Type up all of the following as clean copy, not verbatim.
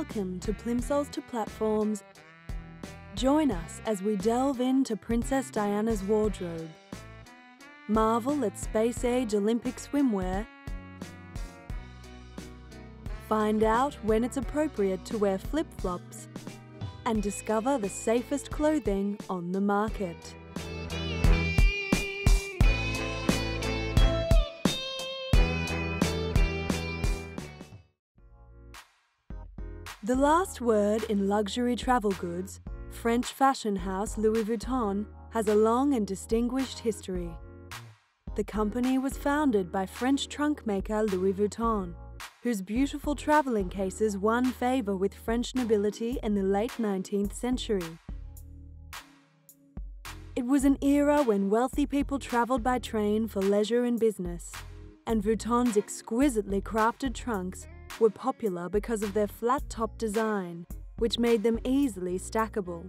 Welcome to Plimsolls to Platforms. Join us as we delve into Princess Diana's wardrobe. Marvel at space-age Olympic swimwear. Find out when it's appropriate to wear flip-flops. And discover the safest clothing on the market. The last word in luxury travel goods, French fashion house Louis Vuitton has a long and distinguished history. The company was founded by French trunk maker Louis Vuitton, whose beautiful traveling cases won favor with French nobility in the late 19th century. It was an era when wealthy people traveled by train for leisure and business, and Vuitton's exquisitely crafted trunks were popular because of their flat-top design, which made them easily stackable.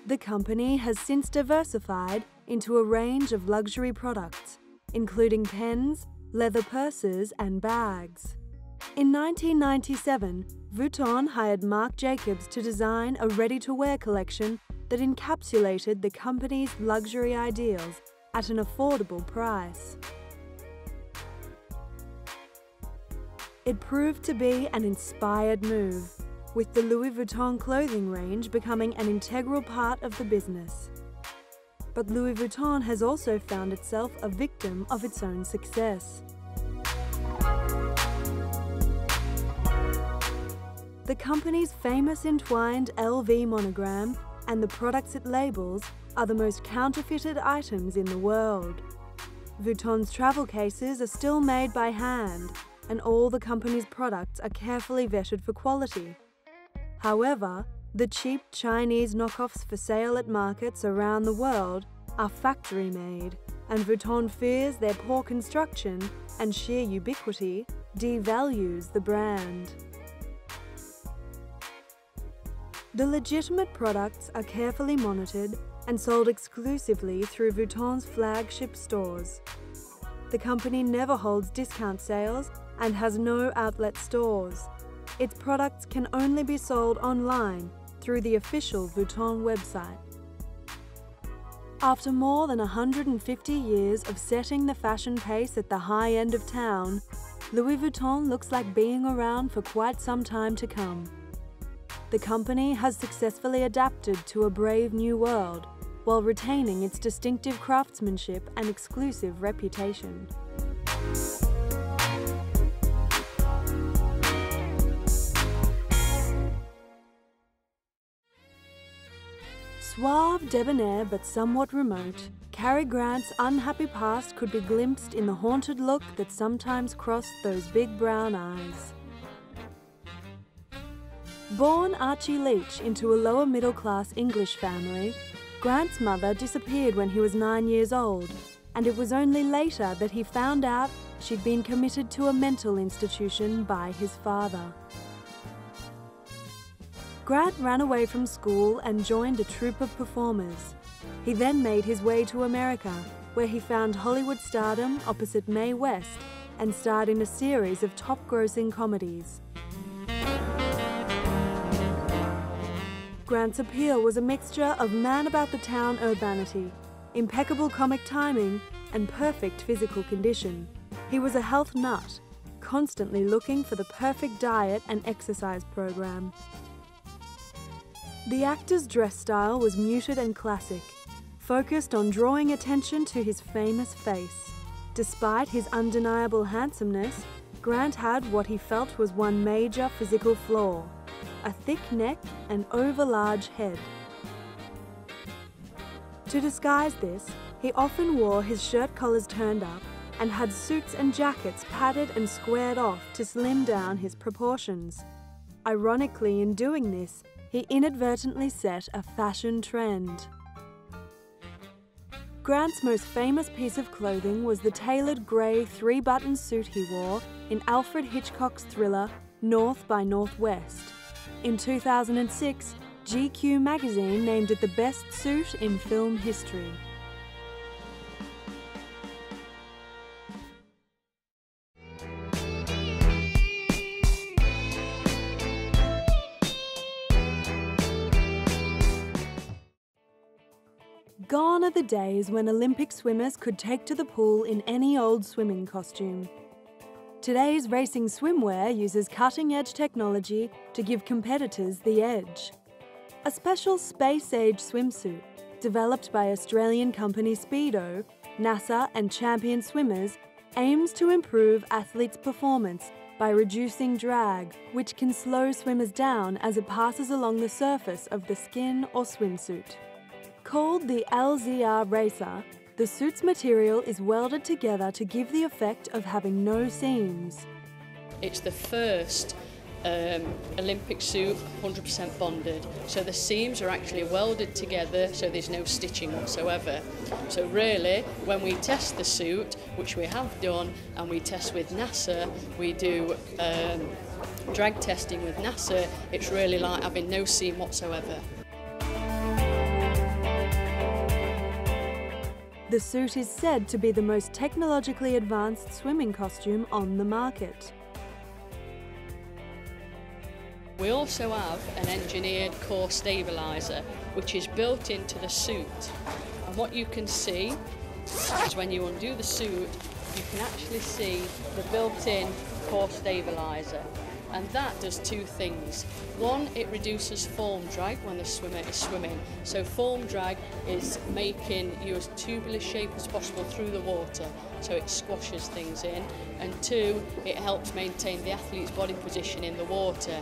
The company has since diversified into a range of luxury products, including pens, leather purses, and bags. In 1997, Vuitton hired Marc Jacobs to design a ready-to-wear collection that encapsulated the company's luxury ideals at an affordable price. It proved to be an inspired move, with the Louis Vuitton clothing range becoming an integral part of the business. But Louis Vuitton has also found itself a victim of its own success. The company's famous entwined LV monogram and the products it labels are the most counterfeited items in the world. Vuitton's travel cases are still made by hand, and all the company's products are carefully vetted for quality. However, the cheap Chinese knockoffs for sale at markets around the world are factory-made, and Vuitton fears their poor construction and sheer ubiquity devalues the brand. The legitimate products are carefully monitored and sold exclusively through Vuitton's flagship stores. The company never holds discount sales and has no outlet stores. Its products can only be sold online through the official Vuitton website. After more than 150 years of setting the fashion pace at the high end of town, Louis Vuitton looks like being around for quite some time to come. The company has successfully adapted to a brave new world while retaining its distinctive craftsmanship and exclusive reputation. Suave, debonair but somewhat remote, Cary Grant's unhappy past could be glimpsed in the haunted look that sometimes crossed those big brown eyes. Born Archie Leach into a lower middle-class English family, Grant's mother disappeared when he was 9 years old, and it was only later that he found out she'd been committed to a mental institution by his father. Grant ran away from school and joined a troupe of performers. He then made his way to America, where he found Hollywood stardom opposite Mae West and starred in a series of top-grossing comedies. Grant's appeal was a mixture of man-about-the-town urbanity, impeccable comic timing, and perfect physical condition. He was a health nut, constantly looking for the perfect diet and exercise program. The actor's dress style was muted and classic, focused on drawing attention to his famous face. Despite his undeniable handsomeness, Grant had what he felt was one major physical flaw: a thick neck and over-large head. To disguise this, he often wore his shirt collars turned up and had suits and jackets padded and squared off to slim down his proportions. Ironically, in doing this, he inadvertently set a fashion trend. Grant's most famous piece of clothing was the tailored grey three-button suit he wore in Alfred Hitchcock's thriller North by Northwest. In 2006, GQ magazine named it the best suit in film history. Gone are the days when Olympic swimmers could take to the pool in any old swimming costume. Today's racing swimwear uses cutting-edge technology to give competitors the edge. A special space-age swimsuit, developed by Australian company Speedo, NASA and champion swimmers, aims to improve athletes' performance by reducing drag, which can slow swimmers down as it passes along the surface of the skin or swimsuit. Called the LZR Racer, the suit's material is welded together to give the effect of having no seams. It's the first Olympic suit 100% bonded, so the seams are actually welded together, so there's no stitching whatsoever. So really, when we test the suit, which we have done, and we test with NASA, we do drag testing with NASA, it's really like having no seam whatsoever. The suit is said to be the most technologically advanced swimming costume on the market. We also have an engineered core stabiliser, which is built into the suit. And what you can see is when you undo the suit, you can actually see the built-in core stabiliser. And that does two things. One, it reduces form drag when the swimmer is swimming. So form drag is making you as tubular shape as possible through the water, so it squashes things in. And two, it helps maintain the athlete's body position in the water.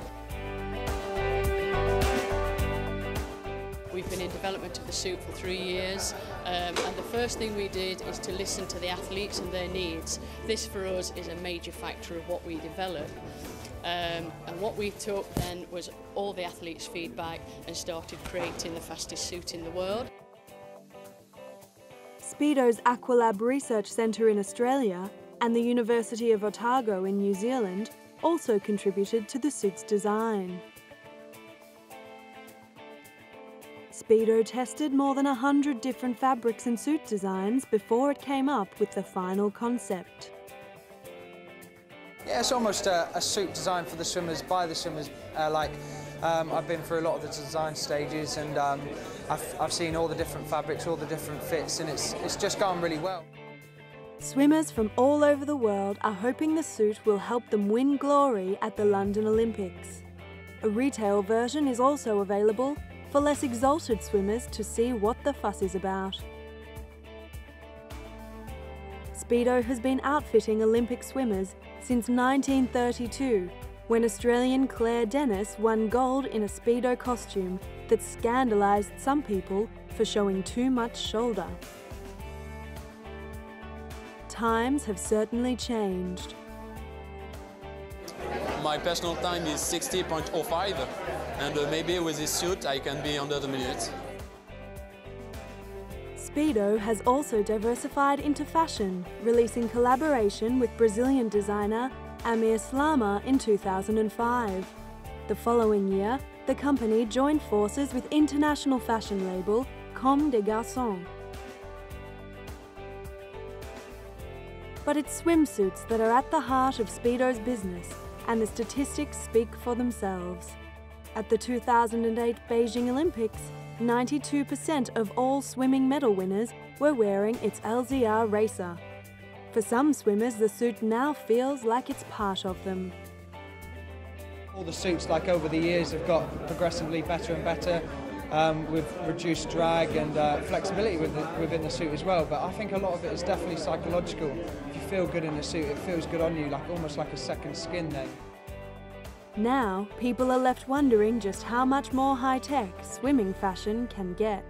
We've been in development of the suit for 3 years, and the first thing we did is to listen to the athletes and their needs. This for us is a major factor of what we develop. And what we took then was all the athletes' feedback and started creating the fastest suit in the world. Speedo's Aqualab Research Centre in Australia and the University of Otago in New Zealand also contributed to the suit's design. Speedo tested more than 100 different fabrics and suit designs before it came up with the final concept. Yeah, it's almost a suit designed for the swimmers, by the swimmers. I've been through a lot of the design stages, and I've seen all the different fabrics, all the different fits, and it's just gone really well. Swimmers from all over the world are hoping the suit will help them win glory at the London Olympics. A retail version is also available for less exalted swimmers to see what the fuss is about. Speedo has been outfitting Olympic swimmers since 1932, when Australian Claire Dennis won gold in a Speedo costume that scandalised some people for showing too much shoulder. Times have certainly changed. My personal time is 60.05, and maybe with this suit I can be under the minute. Speedo has also diversified into fashion, releasing collaboration with Brazilian designer Amir Slama in 2005. The following year, the company joined forces with international fashion label Comme des Garçons. But it's swimsuits that are at the heart of Speedo's business, and the statistics speak for themselves. At the 2008 Beijing Olympics, 92% of all swimming medal winners were wearing its LZR Racer. For some swimmers, the suit now feels like it's part of them. All the suits, like over the years, have got progressively better and better, with reduced drag and flexibility within the suit as well. But I think a lot of it is definitely psychological. If you feel good in the suit, it feels good on you, almost like a second skin then. Now, people are left wondering just how much more high-tech swimming fashion can get.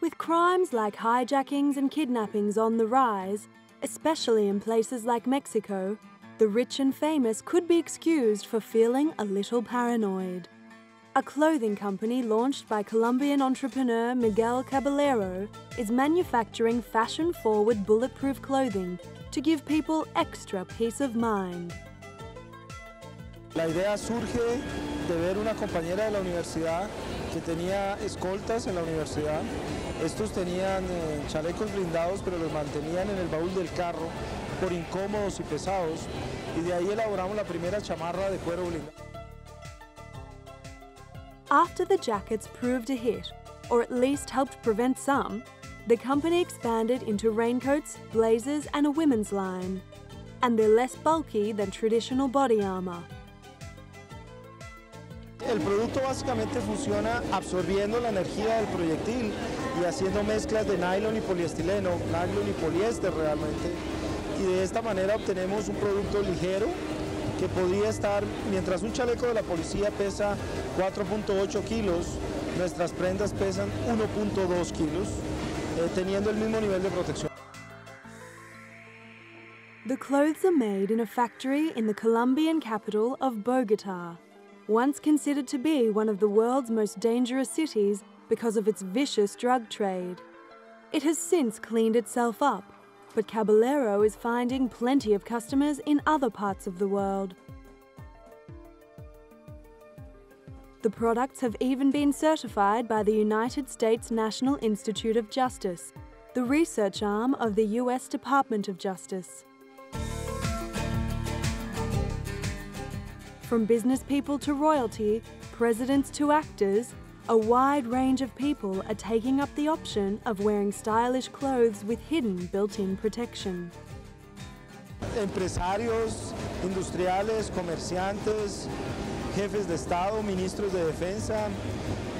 With crimes like hijackings and kidnappings on the rise, especially in places like Mexico, the rich and famous could be excused for feeling a little paranoid. A clothing company launched by Colombian entrepreneur Miguel Caballero is manufacturing fashion-forward bulletproof clothing to give people extra peace of mind. La idea surge de ver una compañera de la universidad que tenía escoltas en la universidad. Estos tenían chalecos blindados, pero los mantenían en el baúl del carro por incómodos y pesados, y de ahí elaboramos la primera chamarra de cuero blindado. After the jackets proved a hit, or at least helped prevent some, the company expanded into raincoats, blazers and a women's line. And they're less bulky than traditional body armor. El producto básicamente funciona absorbiendo la energía del proyectil y haciendo mezclas de nylon y poliestileno, nylon y poliéster realmente. Y de esta manera obtenemos un producto ligero que podría estar, mientras un chaleco de la policía pesa 4.8 kilos, nuestras prendas pesan 1.2 kilos, teniendo el mismo nivel de protección. The clothes are made in a factory in the Colombian capital of Bogotá, once considered to be one of the world's most dangerous cities because of its vicious drug trade. It has since cleaned itself up, but Caballero is finding plenty of customers in other parts of the world. The products have even been certified by the United States National Institute of Justice, the research arm of the US Department of Justice. From business people to royalty, presidents to actors, a wide range of people are taking up the option of wearing stylish clothes with hidden built-in protection. Empresarios, industriales, comerciantes, jefes de Estado, ministros de Defensa.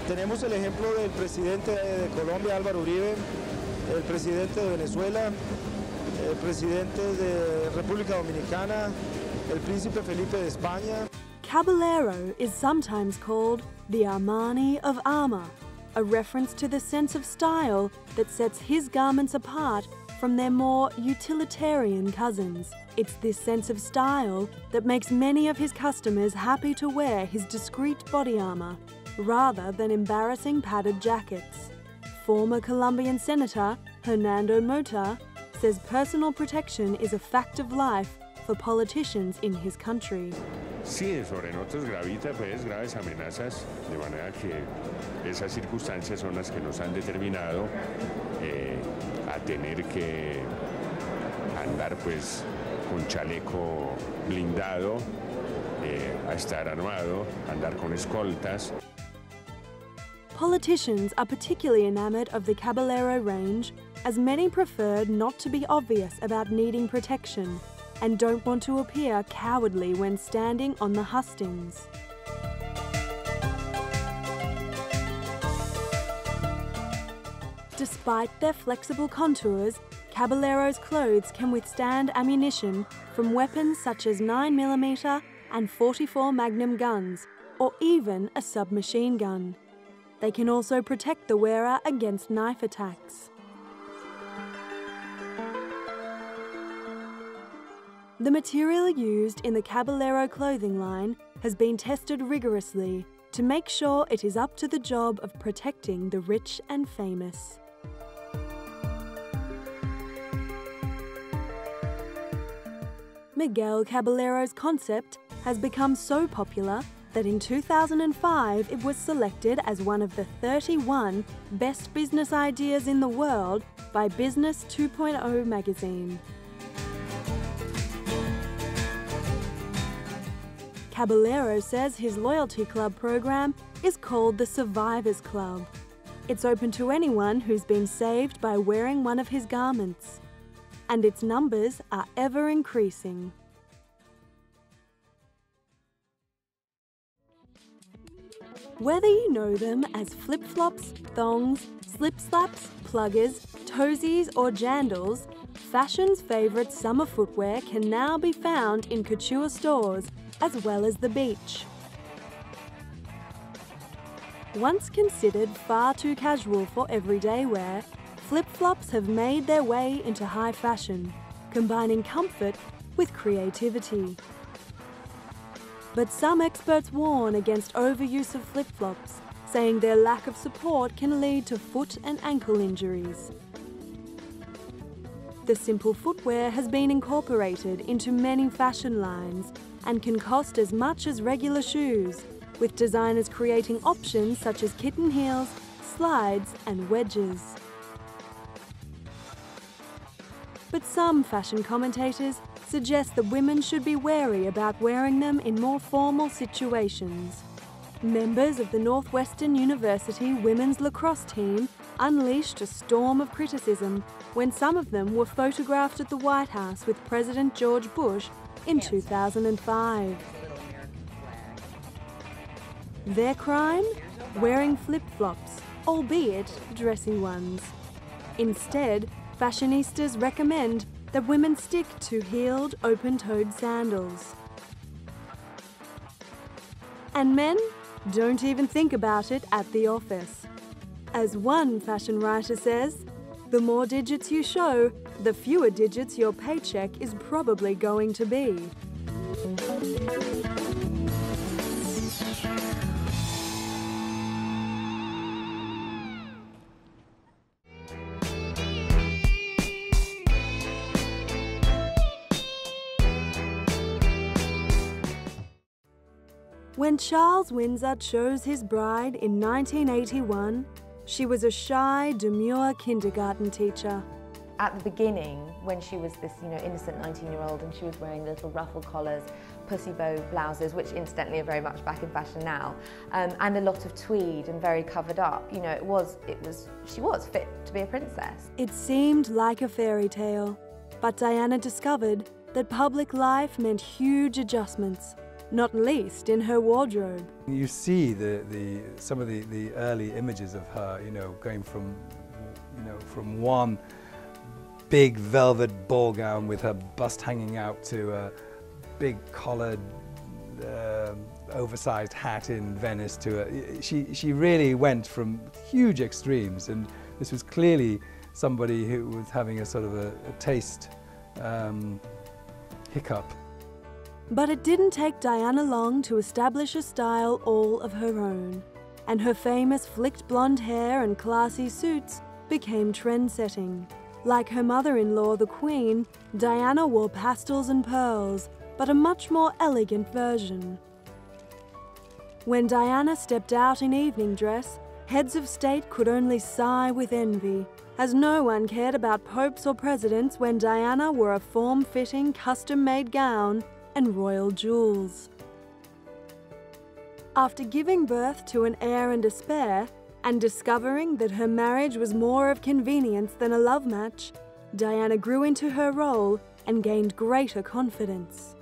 Tenemos el ejemplo del presidente de Colombia, Álvaro Uribe, el presidente de Venezuela, el presidente de República Dominicana, el príncipe Felipe de España. Caballero is sometimes called the Armani of armor, a reference to the sense of style that sets his garments apart from their more utilitarian cousins. It's this sense of style that makes many of his customers happy to wear his discreet body armor, rather than embarrassing padded jackets. Former Colombian Senator Hernando Mota says personal protection is a fact of life for politicians in his country. Sí, sobre nosotros gravita pues graves amenazas, de manera que esas circunstancias son las que nos han determinado a tener que andar pues con chaleco blindado, a estar armado, andar con escoltas. Politicians are particularly enamored of the Caballero range, as many prefer not to be obvious about needing protection and don't want to appear cowardly when standing on the hustings. Despite their flexible contours, Caballero's clothes can withstand ammunition from weapons such as 9mm and 44 Magnum guns, or even a submachine gun. They can also protect the wearer against knife attacks. The material used in the Caballero clothing line has been tested rigorously to make sure it is up to the job of protecting the rich and famous. Miguel Caballero's concept has become so popular that in 2005 it was selected as one of the 31 best business ideas in the world by Business 2.0 magazine. Caballero says his loyalty club program is called the Survivors Club. It's open to anyone who's been saved by wearing one of his garments. And its numbers are ever increasing. Whether you know them as flip-flops, thongs, slip-slaps, pluggers, toesies or jandals, fashion's favourite summer footwear can now be found in couture stores as well as the beach. Once considered far too casual for everyday wear, flip-flops have made their way into high fashion, combining comfort with creativity. But some experts warn against overuse of flip-flops, saying their lack of support can lead to foot and ankle injuries. The simple footwear has been incorporated into many fashion lines and can cost as much as regular shoes, with designers creating options such as kitten heels, slides and wedges. But some fashion commentators suggest that women should be wary about wearing them in more formal situations. Members of the Northwestern University women's lacrosse team unleashed a storm of criticism when some of them were photographed at the White House with President George Bush in 2005. Their crime? Wearing flip-flops, albeit dressy ones. Instead, fashionistas recommend that women stick to heeled, open-toed sandals. And men? Don't even think about it at the office. As one fashion writer says, the more digits you show, the fewer digits your paycheck is probably going to be. When Charles Windsor chose his bride in 1981, she was a shy, demure kindergarten teacher. At the beginning, when she was this innocent 19-year-old and she was wearing little ruffle collars, pussy bow blouses, which incidentally are very much back in fashion now, and a lot of tweed and very covered up, she was fit to be a princess. It seemed like a fairy tale, but Diana discovered that public life meant huge adjustments, not least in her wardrobe. You see some of the early images of her, going from one big velvet ball gown with her bust hanging out to a big collared, oversized hat in Venice she really went from huge extremes, and this was clearly somebody who was having a sort of a taste hiccup. But it didn't take Diana long to establish a style all of her own, and her famous flicked blonde hair and classy suits became trend-setting. Like her mother-in-law, the Queen, Diana wore pastels and pearls, but a much more elegant version. When Diana stepped out in evening dress, heads of state could only sigh with envy, as no one cared about popes or presidents when Diana wore a form-fitting, custom-made gown and royal jewels. After giving birth to an heir and a spare, and discovering that her marriage was more of convenience than a love match, Diana grew into her role and gained greater confidence.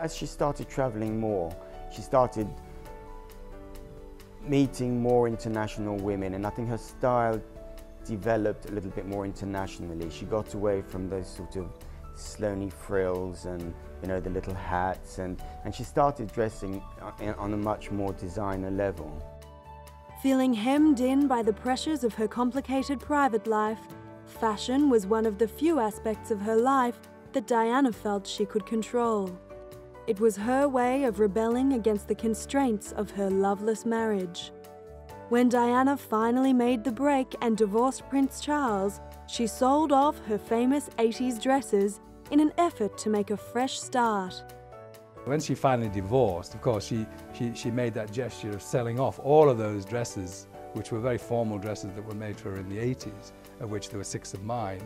As she started traveling more, she started meeting more international women, and I think her style developed a little bit more internationally. She got away from those sort of Sloane frills and the little hats, and she started dressing on a much more designer level. Feeling hemmed in by the pressures of her complicated private life, fashion was one of the few aspects of her life that Diana felt she could control. It was her way of rebelling against the constraints of her loveless marriage. When Diana finally made the break and divorced Prince Charles, she sold off her famous 80s dresses in an effort to make a fresh start. When she finally divorced, of course, she made that gesture of selling off all of those dresses, which were very formal dresses that were made for her in the 80s, of which there were 6 of mine.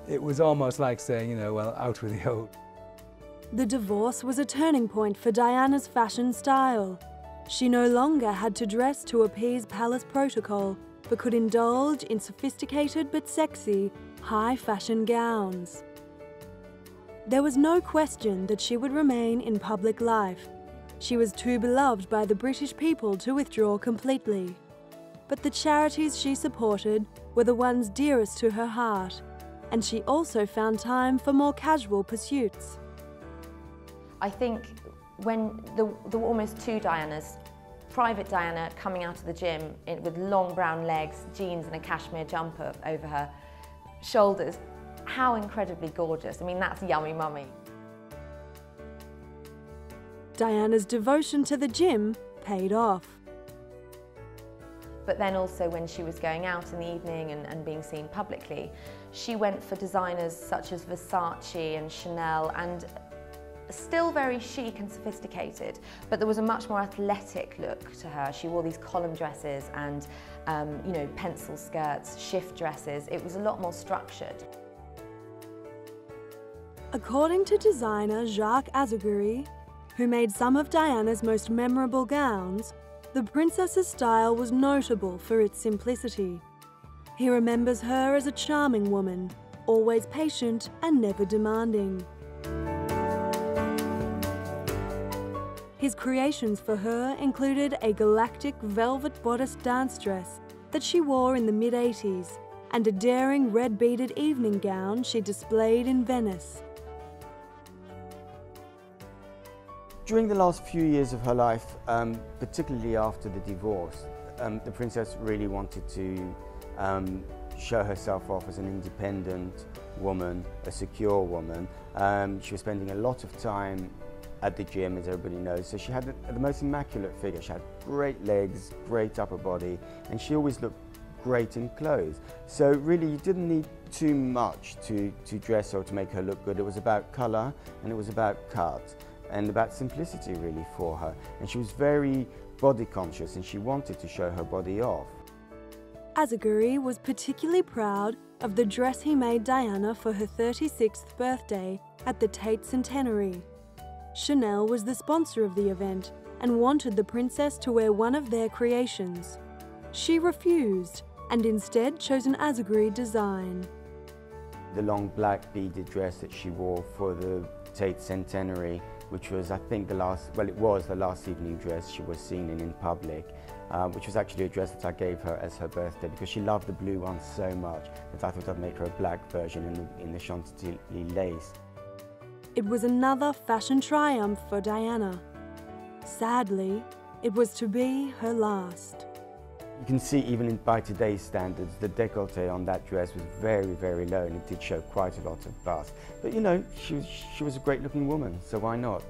It was almost like saying, well, out with the old. The divorce was a turning point for Diana's fashion style. She no longer had to dress to appease palace protocol, but could indulge in sophisticated but sexy, high-fashion gowns. There was no question that she would remain in public life. She was too beloved by the British people to withdraw completely. But the charities she supported were the ones dearest to her heart, and she also found time for more casual pursuits. I think when there were almost 2 Dianas, private Diana coming out of the gym with long brown legs, jeans and a cashmere jumper over her shoulders. How incredibly gorgeous. I mean, that's yummy mummy. Diana's devotion to the gym paid off. But then also when she was going out in the evening and being seen publicly, she went for designers such as Versace and Chanel, and still very chic and sophisticated, but there was a much more athletic look to her. She wore these column dresses and pencil skirts, shift dresses. It was a lot more structured. According to designer Jacques Azaguri, who made some of Diana's most memorable gowns, the princess's style was notable for its simplicity. He remembers her as a charming woman, always patient and never demanding. His creations for her included a galactic velvet bodice dance dress that she wore in the mid-80s and a daring red beaded evening gown she displayed in Venice. During the last few years of her life, particularly after the divorce, the princess really wanted to show herself off as an independent woman, a secure woman. She was spending a lot of time at the gym, as everybody knows, so she had the most immaculate figure. She had great legs, great upper body, and she always looked great in clothes. So really you didn't need too much to dress her or to make her look good. It was about colour and it was about cut and about simplicity really for her. And she was very body conscious and she wanted to show her body off. Asghari was particularly proud of the dress he made Diana for her 36th birthday at the Tate Centenary. Chanel was the sponsor of the event and wanted the princess to wear one of their creations. She refused and instead chose an Asghari design. The long black beaded dress that she wore for the Tate Centenary, which was, I think, it was the last evening dress she was seen in public, which was actually a dress that I gave her as her birthday because she loved the blue one so much that I thought I'd make her a black version in the Chantilly lace. It was another fashion triumph for Diana. Sadly, it was to be her last. You can see even by today's standards, the décolleté on that dress was very, very low and it did show quite a lot of bust. But you know, she was a great looking woman, so why not?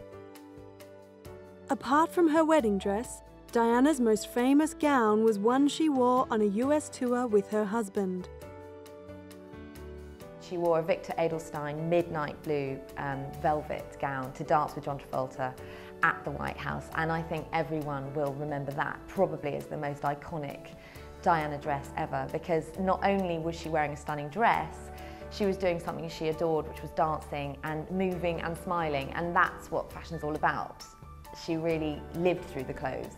Apart from her wedding dress, Diana's most famous gown was one she wore on a US tour with her husband. She wore a Victor Edelstein midnight blue velvet gown to dance with John Travolta at the White House, and I think everyone will remember that probably as the most iconic Diana dress ever, because not only was she wearing a stunning dress, she was doing something she adored, which was dancing and moving and smiling, and that's what fashion's all about. She really lived through the clothes.